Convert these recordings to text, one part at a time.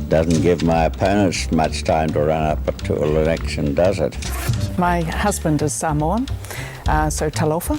Doesn't give my opponents much time to run up to an election, does it? My husband is Samoan, so talofa.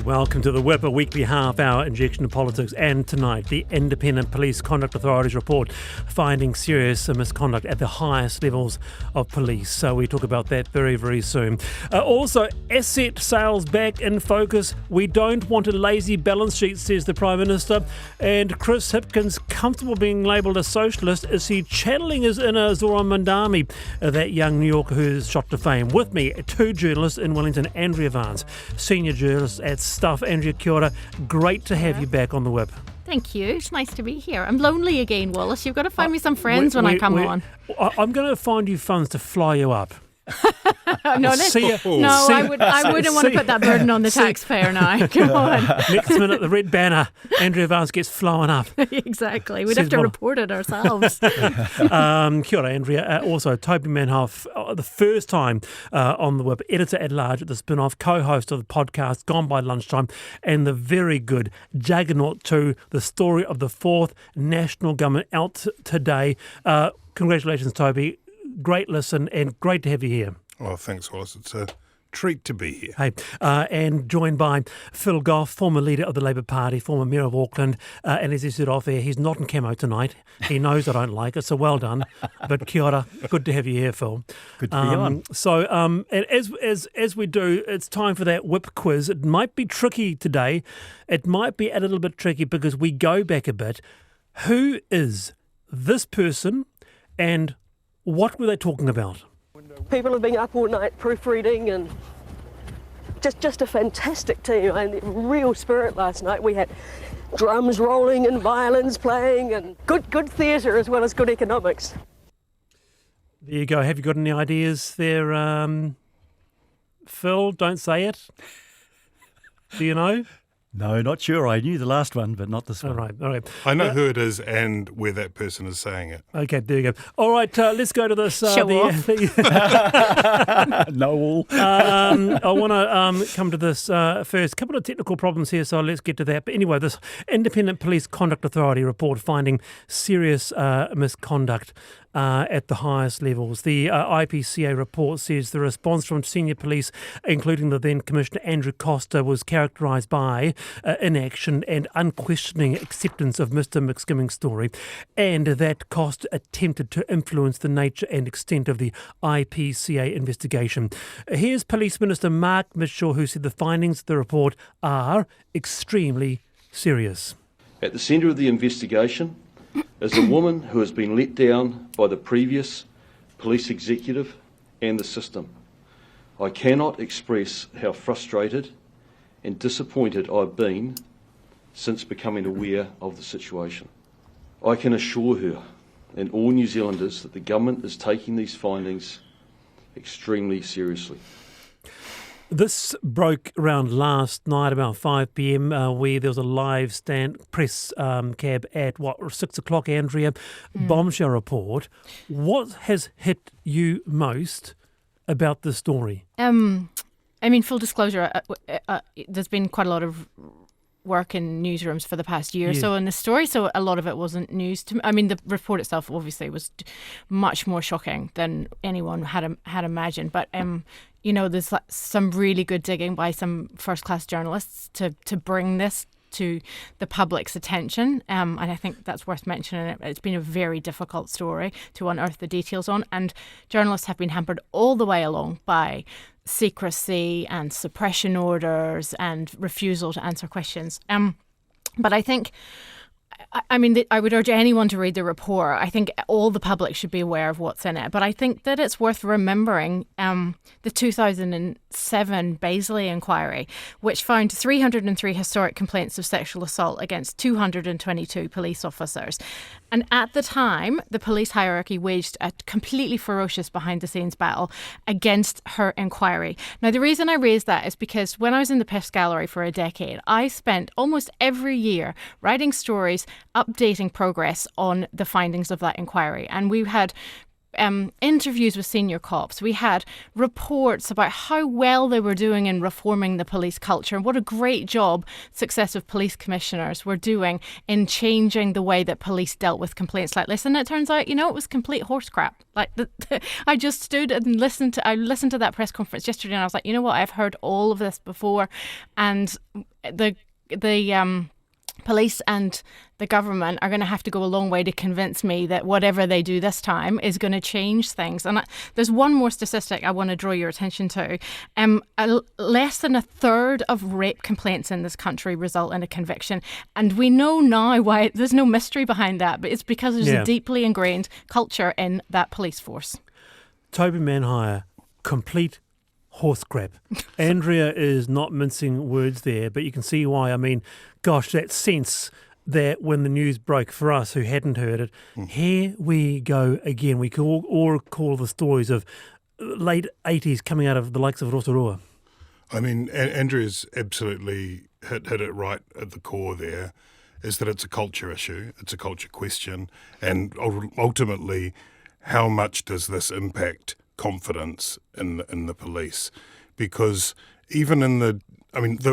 Welcome to the Whip, a weekly half-hour injection of politics. And tonight, the Independent Police Conduct Authority's report finding serious misconduct at the highest levels of police. So we talk about that very, very soon. Also, asset sales back in focus. We don't want a lazy balance sheet, says the Prime Minister. And Chris Hipkins, comfortable being labelled a socialist, is he channeling his inner Zora Mandami, that young New Yorker who is shot to fame? With me, two journalists in Wellington, Andrea Vance, senior journalist at Stuff. Andrea, kia ora. Great to have you back on the Whip. Thank you. It's nice to be here. I'm lonely again, Wallace. You've got to find me some friends when I come on. I'm going to find you funds to fly you up. I wouldn't want to put that burden on the taxpayer now. Come on. Next minute, the red banner, Andrea Vance gets flown up. Exactly. We'd have to report it ourselves. Kia ora, Andrea. Also, Toby Manhire, the first time on the Whip, editor-at-large at the spin-off, co-host of the podcast Gone by Lunchtime, and the very good Juggernaut 2, the story of the fourth national government, out today. Congratulations, Toby. Great listen and great to have you here. Oh, thanks, Wallace. It's a treat to be here. Hey, and joined by Phil Goff, former leader of the Labour Party, former Mayor of Auckland, and as he said off air, he's not in camo tonight. He knows I don't like it, so well done. But kia ora, good to have you here, Phil. Good to be on. So, and as we do, it's time for that Whip quiz. It might be tricky today. It might be a little bit tricky because we go back a bit. Who is this person and what were they talking about? People have been up all night proofreading and just a fantastic team. And real spirit last night. We had drums rolling and violins playing and good theatre as well as good economics. There you go. Have you got any ideas there, Phil? Don't say it. Do you know? No, not sure. I knew the last one, but not this one. All right. I know who it is and where that person is saying it. Okay, there you go. All right, let's go to this. Show off. No all. I want to come to this first. A couple of technical problems here, so let's get to that. But anyway, this Independent Police Conduct Authority report finding serious misconduct at the highest levels. The IPCA report says the response from senior police, including the then Commissioner Andrew Costa, was characterised by inaction and unquestioning acceptance of Mr McSkimming's story, and that Costa attempted to influence the nature and extent of the IPCA investigation. Here's Police Minister Mark Mitchell, who said the findings of the report are extremely serious. At the centre of the investigation is a woman who has been let down by the previous police executive and the system. I cannot express how frustrated and disappointed I've been since becoming aware of the situation. I can assure her and all New Zealanders that the government is taking these findings extremely seriously. This broke around last night about 5 p.m. Where there was a live press cab at 6 o'clock, Andrea. Bombshell report. What has hit you most about this story? Full disclosure, there's been quite a lot of work in newsrooms for the past year or so in this story, so a lot of it wasn't news to me. I mean, the report itself obviously was much more shocking than anyone had imagined, but there's some really good digging by some first-class journalists to bring this to the public's attention, and I think that's worth mentioning. It's been a very difficult story to unearth the details on, and journalists have been hampered all the way along by secrecy and suppression orders and refusal to answer questions. But I think, I would urge anyone to read the report. I think all the public should be aware of what's in it. But I think that it's worth remembering the 2007 Baisley inquiry, which found 303 historic complaints of sexual assault against 222 police officers. And at the time, the police hierarchy waged a completely ferocious behind-the-scenes battle against her inquiry. Now, the reason I raise that is because when I was in the Piffs Gallery for a decade, I spent almost every year writing stories, updating progress on the findings of that inquiry. And we had interviews with senior cops. We had reports about how well they were doing in reforming the police culture and what a great job successive police commissioners were doing in changing the way that police dealt with complaints like this. And it turns out, it was complete horse crap. Like I just stood and listened to that press conference yesterday, and I was like, you know what? I've heard all of this before, and the police and the government are going to have to go a long way to convince me that whatever they do this time is going to change things. And there's one more statistic I want to draw your attention to. Less than a third of rape complaints in this country result in a conviction. And we know now why. There's no mystery behind that, but it's because there's a deeply ingrained culture in that police force. Toby Manhire, complete horse crap. Andrea is not mincing words there, but you can see why. I mean, gosh, that sense that when the news broke for us who hadn't heard it, here we go again. We could all recall the stories of late 80s coming out of the likes of Rotorua. I mean, Andrea's absolutely hit it right at the core there, is that it's a culture issue, it's a culture question, and ultimately, how much does this impact confidence in the police? Because even in the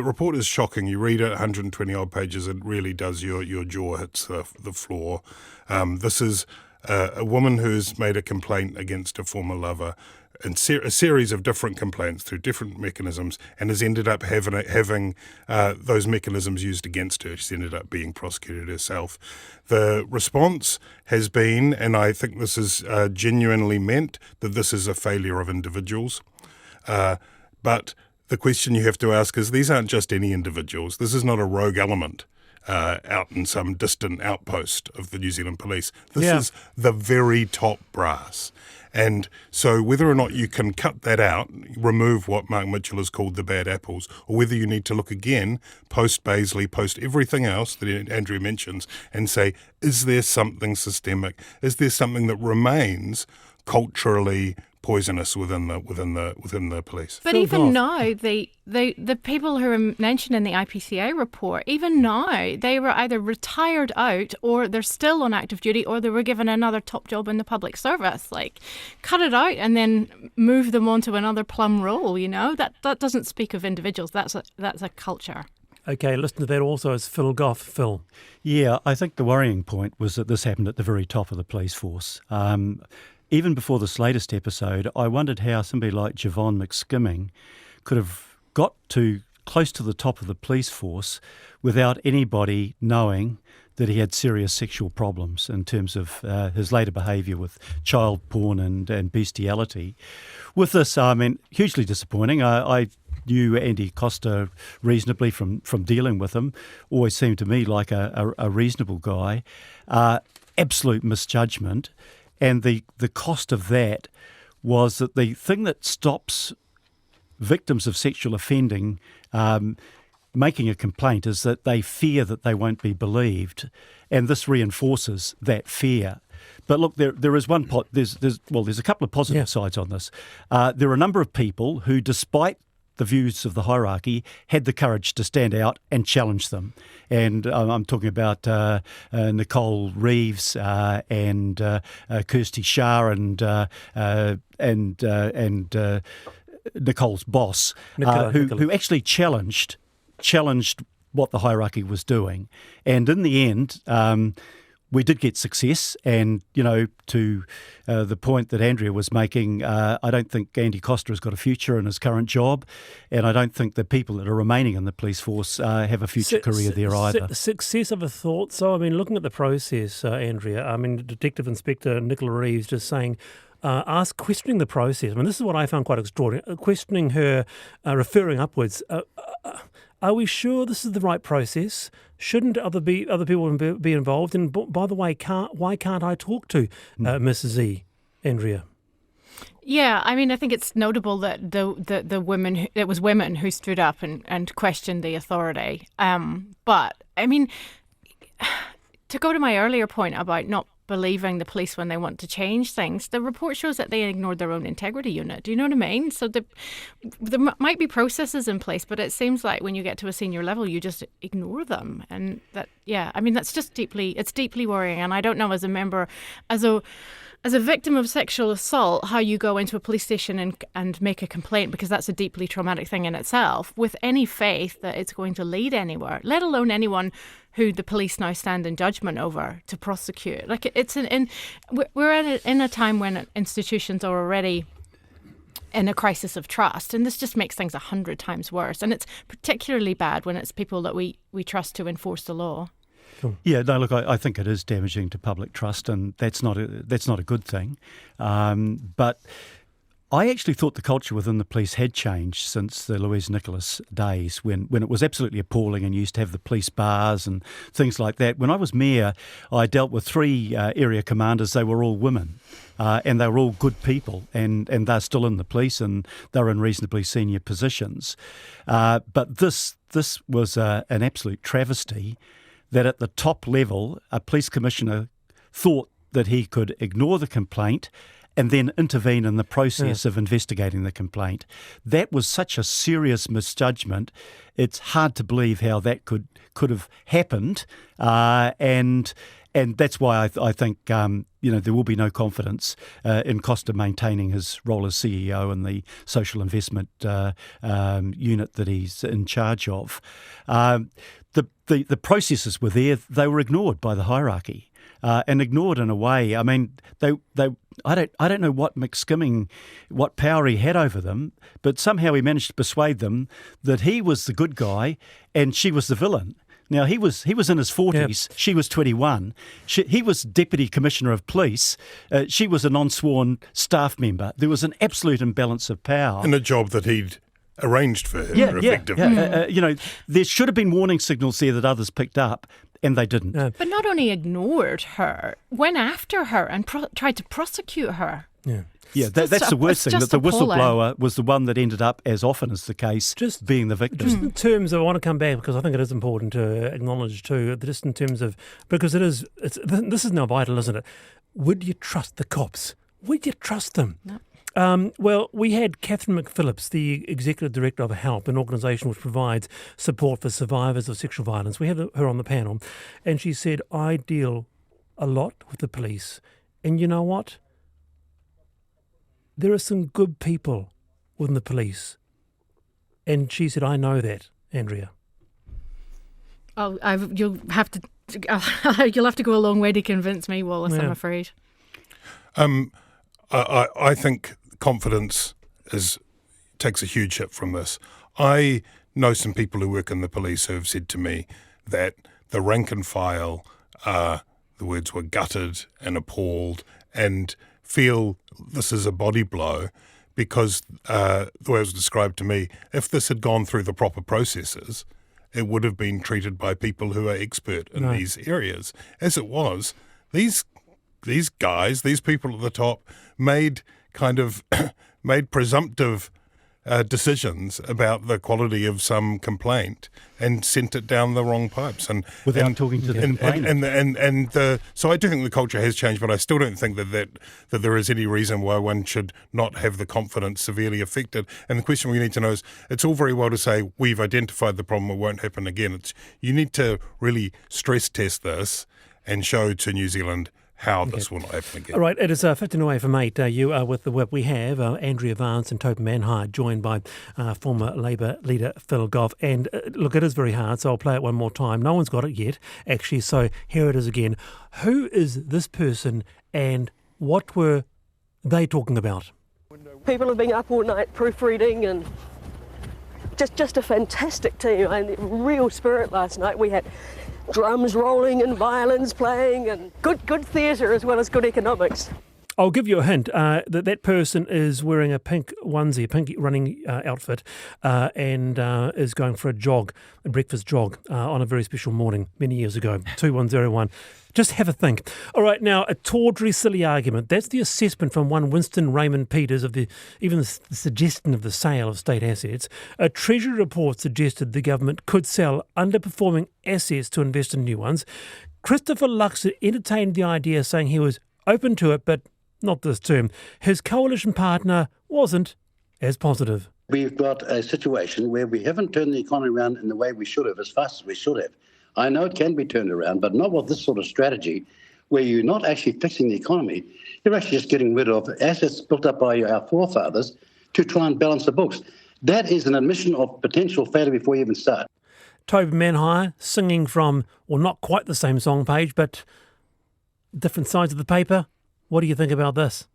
report is shocking. You read it, 120 odd pages, it really does, your jaw hits the floor. This is a woman who's made a complaint against a former lover, and a series of different complaints through different mechanisms, and has ended up having those mechanisms used against her. She's ended up being prosecuted herself. The response has been, and I think this is genuinely meant, that this is a failure of individuals. But the question you have to ask is, these aren't just any individuals. This is not a rogue element out in some distant outpost of the New Zealand Police. This is the very top brass. And so whether or not you can cut that out, remove what Mark Mitchell has called the bad apples, or whether you need to look again, post-Baisley, post everything else that Andrea mentions, and say, is there something systemic? Is there something that remains culturally poisonous within the police? But even now, the people who are mentioned in the IPCA report, even now, they were either retired out, or they're still on active duty, or they were given another top job in the public service. Like, cut it out and then move them on to another plum role. That doesn't speak of individuals. That's a culture. Okay, listen to that also as Phil Goff. Phil. Yeah, I think the worrying point was that this happened at the very top of the police force. Even before this latest episode, I wondered how somebody like Jevon McSkimming could have got to close to the top of the police force without anybody knowing that he had serious sexual problems in terms of his later behaviour with child porn and bestiality. With this, hugely disappointing. I knew Andy Costa reasonably from dealing with him. Always seemed to me like a reasonable guy. Absolute misjudgment. And the cost of that was that the thing that stops victims of sexual offending making a complaint is that they fear that they won't be believed, and this reinforces that fear. But look, there is there's a couple of positive sides on this. There are a number of people who, despite the views of the hierarchy, had the courage to stand out and challenge them. And I'm talking about Nicole Reeves and Kirsty Shah and Nicole's boss, who actually challenged what the hierarchy was doing. And in the end, we did get success, and, to the point that Andrea was making, I don't think Andy Costa has got a future in his current job, and I don't think the people that are remaining in the police force have a future career there either. Success of a thought. So, looking at the process, Andrea, Detective Inspector Nicola Reeves just saying, questioning the process. This is what I found quite extraordinary. Questioning her, referring upwards. Are we sure this is the right process? Shouldn't other people be involved? And by the way, why can't I talk to Mrs. E, Andrea? Yeah, I think it's notable that the women, it was women who stood up and questioned the authority. But to go to my earlier point about not believing the police when they want to change things, the report shows that they ignored their own integrity unit. Do you know what I mean? So there might be processes in place, but it seems like when you get to a senior level, you just ignore them. And that's just deeply worrying. And I don't know, as a as a victim of sexual assault, how you go into a police station and make a complaint, because that's a deeply traumatic thing in itself, with any faith that it's going to lead anywhere, let alone anyone who the police now stand in judgment over to prosecute. Like, we're in a time when institutions are already in a crisis of trust, and this just makes things 100 times worse. And it's particularly bad when it's people that we trust to enforce the law. Yeah, no, look, I think it is damaging to public trust, and that's not a good thing. But I actually thought the culture within the police had changed since the Louise Nicholas days, when it was absolutely appalling and you used to have the police bars and things like that. When I was mayor, I dealt with 3 area commanders. They were all women, and they were all good people, and they're still in the police, and they're in reasonably senior positions. But this was an absolute travesty, that at the top level, a police commissioner thought that he could ignore the complaint and then intervene in the process of investigating the complaint. That was such a serious misjudgment. It's hard to believe how that could have happened, and that's why I think there will be no confidence in Costa maintaining his role as CEO and the social investment unit that he's in charge of. The processes were there; they were ignored by the hierarchy, and ignored in a way. I mean, I don't know what power he had over them, but somehow he managed to persuade them that he was the good guy and she was the villain. Now, he was in his 40s. Yep. She was 21. He was Deputy Commissioner of Police. She was a non-sworn staff member. There was an absolute imbalance of power. In a job that he'd arranged for him, effectively. There should have been warning signals there that others picked up, and they didn't. But not only ignored her, went after her and tried to prosecute her. Yeah, that's the worst thing, that the whistleblower was the one that ended up, as often is the case, just being the victim. Just in terms of, I want to come back because I think it is important to acknowledge too, just in terms of, because this is now vital, isn't it? Would you trust the cops? Would you trust them? No. Well, we had Catherine McPhillips, the Executive Director of HELP, an organisation which provides support for survivors of sexual violence. We had her on the panel, and she said, I deal a lot with the police. And you know what? There are some good people within the police. And she said, I know that, Andrea. Oh, you'll have to go a long way to convince me, Wallace, I'm afraid. I think confidence takes a huge hit from this. I know some people who work in the police who have said to me that the rank and file, the words were gutted and appalled, and feel this is a body blow because the way it was described to me, if this had gone through the proper processes, it would have been treated by people who are expert in these areas. As it was, these guys, these people at the top, made presumptive decisions about the quality of some complaint and sent it down the wrong pipes, and without talking to the complainant. So I do think the culture has changed, but I still don't think that there is any reason why one should not have the confidence severely affected. And the question we need to know is, it's all very well to say we've identified the problem, it won't happen again. You need to really stress test this and show to New Zealand how this will not happen again. All right, it is 15 away from 8. You are with the whip. We have Andrea Vance and Toby Manhire, joined by former Labour leader Phil Goff. And look, it is very hard, so I'll play it one more time. No one's got it yet, actually, so here it is again. Who is this person and what were they talking about? People have been up all night proofreading, and just a fantastic team. Real spirit last night. We had drums rolling and violins playing, and good theatre as well as good economics. I'll give you a hint that person is wearing a pink onesie, a pink running outfit, and is going for a breakfast jog on a very special morning many years ago, 2101. Just have a think. All right, now, a tawdry, silly argument. That's the assessment from one Winston Raymond Peters of even the suggestion of the sale of state assets. A Treasury report suggested the government could sell underperforming assets to invest in new ones. Christopher Luxon entertained the idea, saying he was open to it, but not this term. His coalition partner wasn't as positive. We've got a situation where we haven't turned the economy around in the way we should have, as fast as we should have. I know it can be turned around, but not with this sort of strategy where you're not actually fixing the economy, you're actually just getting rid of assets built up by our forefathers to try and balance the books. That is an admission of potential failure before you even start. Toby Manhire singing from, well, not quite the same song page, but different sides of the paper. What do you think about this?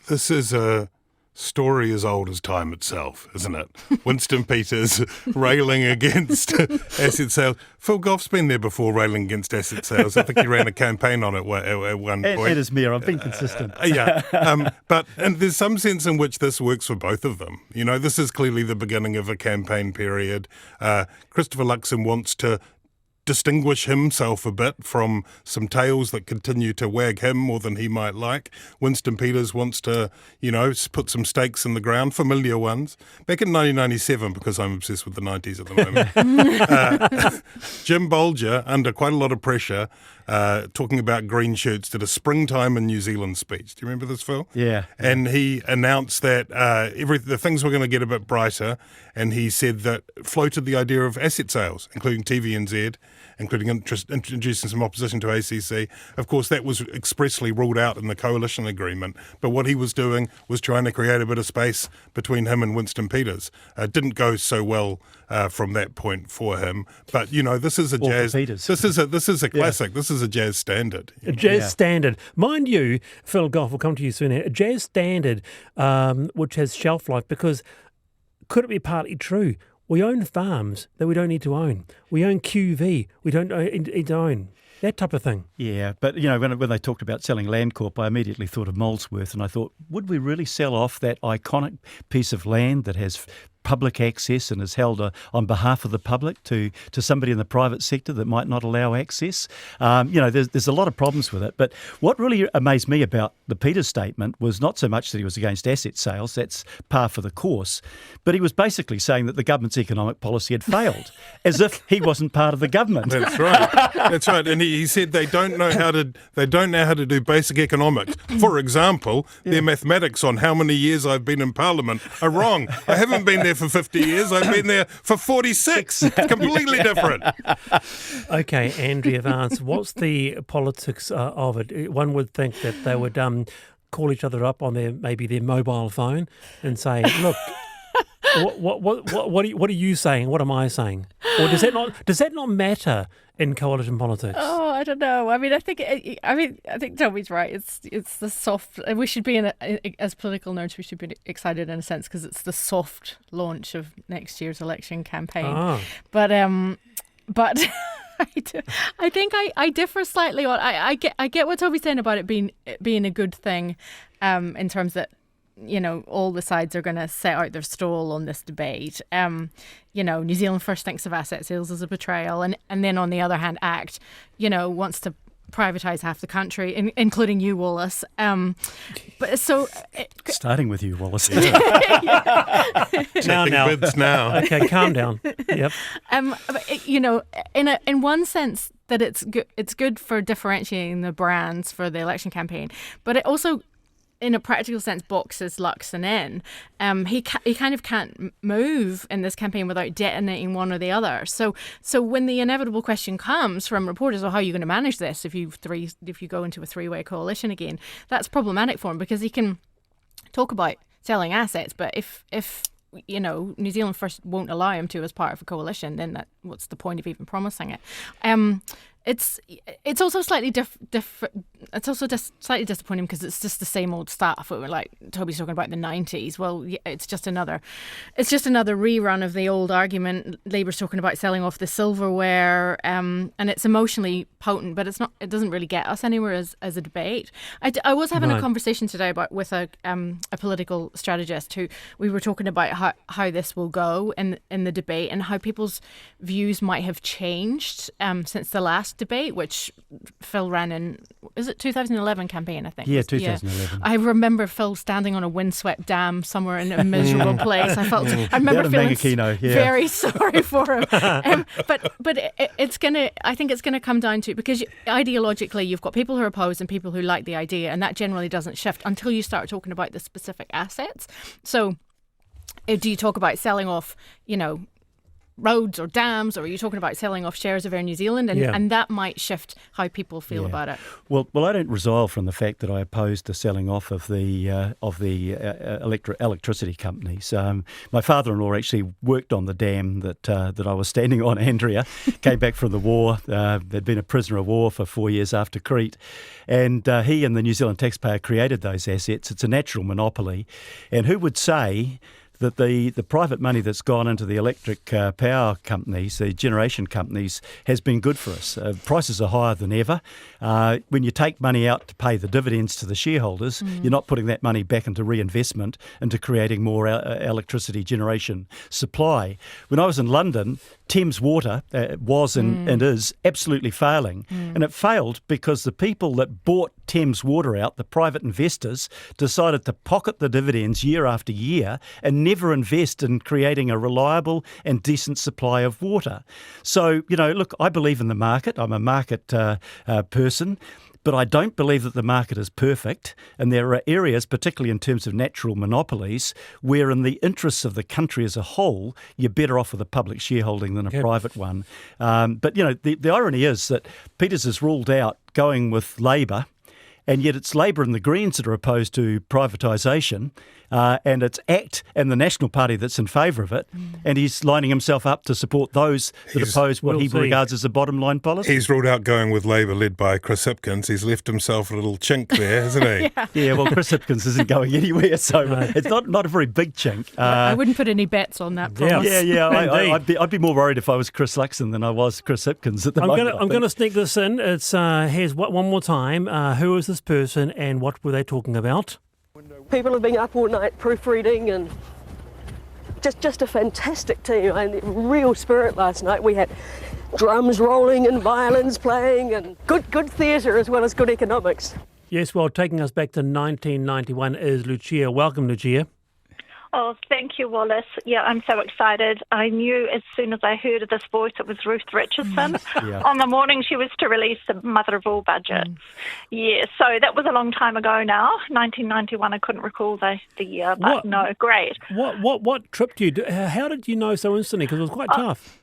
This is a story as old as time itself, isn't it? Winston Peters railing against asset sales. Phil Goff's been there before railing against asset sales. I think he ran a campaign on it at one point. It is me. I've been consistent. But there's some sense in which this works for both of them. You know, this is clearly the beginning of a campaign period. Christopher Luxon wants to distinguish himself a bit from some tails that continue to wag him more than he might like. Winston Peters wants to, put some stakes in the ground, familiar ones. Back in 1997, because I'm obsessed with the 90s at the moment, Jim Bolger, under quite a lot of pressure, talking about green shirts, did a springtime in New Zealand speech. Do you remember this, Phil? Yeah. And he announced that the things were going to get a bit brighter, and he said that floated the idea of asset sales, including TVNZ, including introducing some opposition to ACC. Of course, that was expressly ruled out in the coalition agreement. But what he was doing was trying to create a bit of space between him and Winston Peters. It didn't go so well from that point for him. But this is a jazz. This is a classic. Yeah. This is a jazz standard. A jazz standard, mind you. Phil Goff will come to you soon. A jazz standard, which has shelf life, because could it be partly true? We own farms that we don't need to own. We own QV we don't need to own. That type of thing. Yeah, but when they talked about selling Landcorp, I immediately thought of Molesworth, and I thought, would we really sell off that iconic piece of land that has public access and is held on behalf of the public to somebody in the private sector that might not allow access? There's a lot of problems with it. But what really amazed me about the Peters statement was not so much that he was against asset sales, that's par for the course, but he was basically saying that the government's economic policy had failed, as if he wasn't part of the government. That's right. That's right. And he said they don't know how to do basic economics. For example, their mathematics on how many years I've been in Parliament are wrong. I haven't been there for 50 years. I've been there for 46. It's completely different. Okay, Andrea, Vance, what's the politics of it? One would think that they would call each other up on their mobile phone and say, "Look, what are you saying? What am I saying?" Or does that not matter in coalition politics? Oh, I don't know. I think Toby's right. It's the soft. We should be as political nerds. We should be excited in a sense because it's the soft launch of next year's election campaign. Oh. But I think I differ slightly on. I get what Toby's saying about it being a good thing, in terms that, all the sides are going to set out their stall on this debate. New Zealand First thinks of asset sales as a betrayal, and then on the other hand, ACT, wants to privatise half the country, including you, Wallace. Starting with you, Wallace. Now. Okay, calm down. Yep. In one sense that it's good for differentiating the brands for the election campaign, but it also, in a practical sense, boxes Luxon in. He kind of can't move in this campaign without detonating one or the other. So when the inevitable question comes from reporters, how are you going to manage this if you go into a three-way coalition again? That's problematic for him because he can talk about selling assets, but if New Zealand First won't allow him to as part of a coalition, then what's the point of even promising it? It's also slightly different. It's also just slightly disappointing because it's just the same old stuff. Like Toby's talking about the 90s. Well, it's just another rerun of the old argument. Labour's talking about selling off the silverware, and it's emotionally potent, but it's not. It doesn't really get us anywhere as a debate. I was having a conversation today with a political strategist who we were talking about how this will go in the debate and how people's views might have changed since the last debate, which Phil ran in, is it 2011 campaign, I think? Yeah, 2011. Yeah. I remember Phil standing on a windswept dam somewhere in a miserable place. I remember feeling very sorry for him. But I think it's gonna come down to, because ideologically you've got people who are opposed and people who like the idea, and that generally doesn't shift until you start talking about the specific assets. So do you talk about selling off, roads or dams, or are you talking about selling off shares of Air New Zealand? And that might shift how people feel about it. Well, I don't resile from the fact that I opposed the selling off of the electricity companies. My father-in-law actually worked on the dam that I was standing on, Andrea. Came back from the war. They'd been a prisoner of war for 4 years after Crete, and he and the New Zealand taxpayer created those assets. It's a natural monopoly, and who would say that the private money that's gone into the electric power companies, the generation companies, has been good for us. Prices are higher than ever. When you take money out to pay the dividends to the shareholders, you're not putting that money back into reinvestment, into creating more electricity generation supply. When I was in London, Thames Water was and is absolutely failing. And it failed because the people that bought Thames Water out, the private investors, decided to pocket the dividends year after year and never invest in creating a reliable and decent supply of water. So, look, I believe in the market. I'm a market person. But I don't believe that the market is perfect, and there are areas, particularly in terms of natural monopolies, where in the interests of the country as a whole, you're better off with a public shareholding than a private one. But, the irony is that Peters has ruled out going with Labor, and yet it's Labor and the Greens that are opposed to privatisation, and it's ACT and the National Party that's in favour of it, and he's lining himself up to support those that oppose what he regards as a bottom line policy. He's ruled out going with Labor, led by Chris Hipkins. He's left himself a little chink there, hasn't he? Yeah, well, Chris Hipkins isn't going anywhere, so it's not a very big chink. I wouldn't put any bets on that promise. I'd be more worried if I was Chris Luxon than I was Chris Hipkins at the moment. I'm going to sneak this in. It's here's one more time. Who is this person and what were they talking about? People have been up all night proofreading, and just a fantastic team. Real spirit last night. We had drums rolling and violins playing, and good theatre as well as good economics. Yes, well, taking us back to 1991 is Lucia. Welcome, Lucia. Oh, thank you, Wallace. Yeah, I'm so excited. I knew as soon as I heard of this voice it was Ruth Richardson. On the morning she was to release the Mother of All budget. Yeah, so that was a long time ago now, 1991. I couldn't recall the year, but no, great. What tripped you? How did you know so instantly? Because it was quite tough.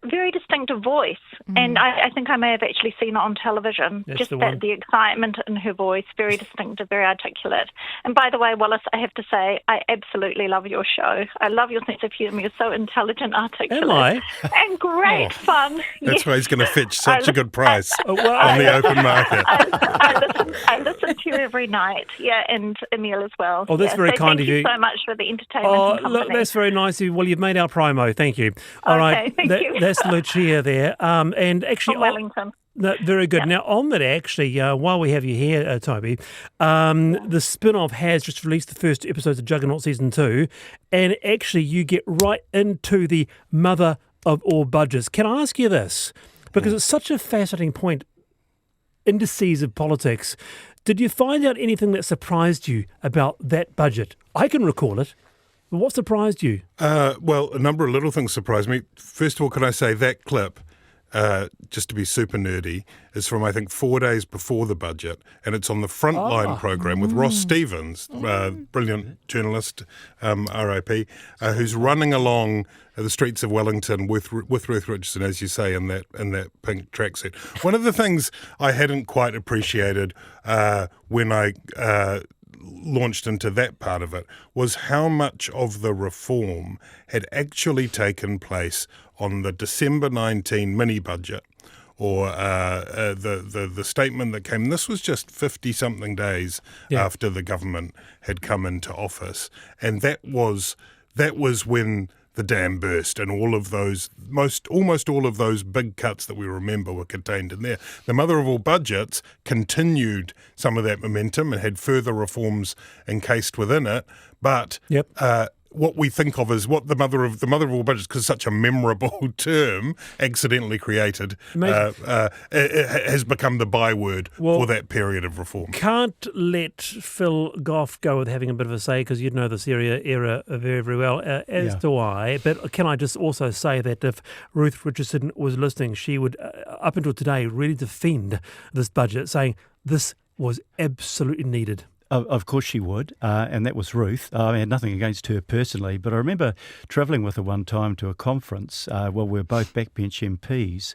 Very distinctive voice, and I think I may have actually seen it on television. That's the excitement in her voice, very distinctive, very articulate. And by the way, Wallace, I have to say, I absolutely love your show. I love your sense of humour. You're so intelligent, articulate, Am I? and great fun. That's why he's going to fetch such a good price on the open market. I listen to you every night, and Emil as well. Oh, that's very kind of you. Thank you so much for the entertainment and company. Look, that's very nice of you. Well, you've made our promo. Thank you. All right. Thank you. That's Lucia there. And actually, From Wellington. Very good. Now, on that, actually, while we have you here, Toby, the spin-off has just released the first episodes of Juggernaut Season 2, and actually you get right into the mother of all budgets. Can I ask you this? Because it's such a fascinating point, indices of politics. Did you find out anything that surprised you about that budget? I can recall it. But what surprised you? Well, a number of little things surprised me. First of all, can I say that clip, just to be super nerdy, is from, I think, 4 days before the budget, and it's on the Frontline programme with Ross Stevens, brilliant journalist, RIP, who's running along the streets of Wellington with Ruth Richardson, as you say, in that pink tracksuit. One of the things I hadn't quite appreciated when I launched into that part of it was how much of the reform had actually taken place on the December 19 mini-budget, or the statement that came. This was just 50-something days after the government had come into office, and that was when the dam burst, and all of those, almost all of those big cuts that we remember were contained in there. The Mother of All budgets continued some of that momentum and had further reforms encased within it, but what we think of as what the mother of all budgets, because it's such a memorable term, accidentally created, it has become the byword for that period of reform. Can't let Phil Goff go with having a bit of a say, because you'd know this era very, very well, as do I. But can I just also say that if Ruth Richardson was listening, she would, up until today, really defend this budget, saying this was absolutely needed. Of course she would, and that was Ruth. I had nothing against her personally, but I remember travelling with her one time to a conference we were both backbench MPs,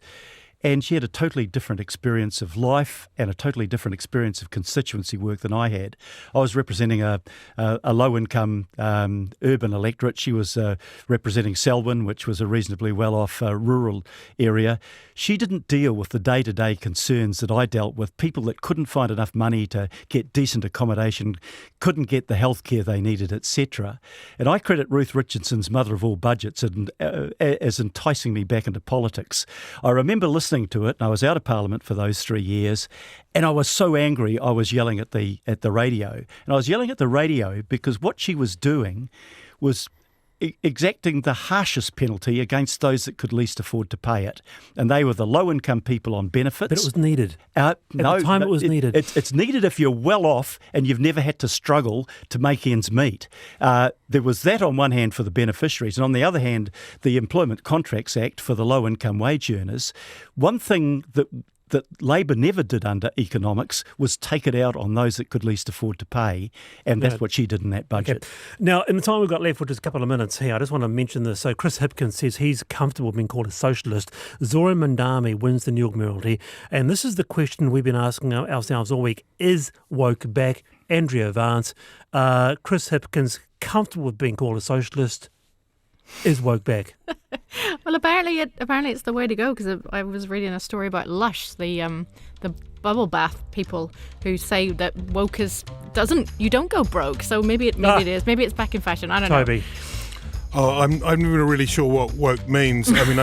and she had a totally different experience of life and a totally different experience of constituency work than I had. I was representing a low-income urban electorate. She was representing Selwyn, which was a reasonably well-off rural area. She didn't deal with the day-to-day concerns that I dealt with, people that couldn't find enough money to get decent accommodation, couldn't get the healthcare they needed, etc. And I credit Ruth Richardson's mother of all budgets as enticing me back into politics. I remember listening to it, and I was out of Parliament for those 3 years, and I was so angry I was yelling at the radio. And I was yelling at the radio because what she was doing was exacting the harshest penalty against those that could least afford to pay it. And they were the low-income people on benefits. But it was needed. At the time it was needed. It's needed if you're well off and you've never had to struggle to make ends meet. There was that on one hand for the beneficiaries, and on the other hand, the Employment Contracts Act for the low-income wage earners. One thing that Labor never did under economics was take it out on those that could least afford to pay, and that's what she did in that budget. Okay. Now, in the time we've got left, which is a couple of minutes here, I just want to mention this. So Chris Hipkins says he's comfortable being called a socialist. Zora Mandami wins the New Admiralty, and this is the question we've been asking ourselves all week. Is woke back? Andrea, Vance, Chris Hipkins, comfortable with being called a socialist? Is woke back? Well, apparently it's the way to go, because I was reading a story about Lush, the bubble bath people who say that woke you don't go broke. So maybe it is. Maybe it's back in fashion. I don't know. Toby. Oh, I'm not really sure what woke means. I mean,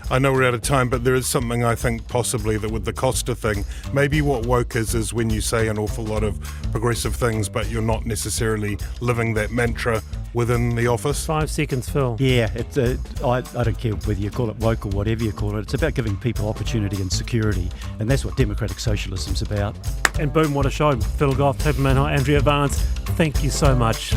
I know we're out of time, but there is something I think possibly that with the Costa thing, maybe what woke is when you say an awful lot of progressive things, but you're not necessarily living that mantra within the office. 5 seconds, Phil. Yeah, I don't care whether you call it woke or whatever you call it. It's about giving people opportunity and security, and that's what democratic socialism's about. And boom, what a show. Phil Goff, Toby Manhire, Andrea Vance, thank you so much.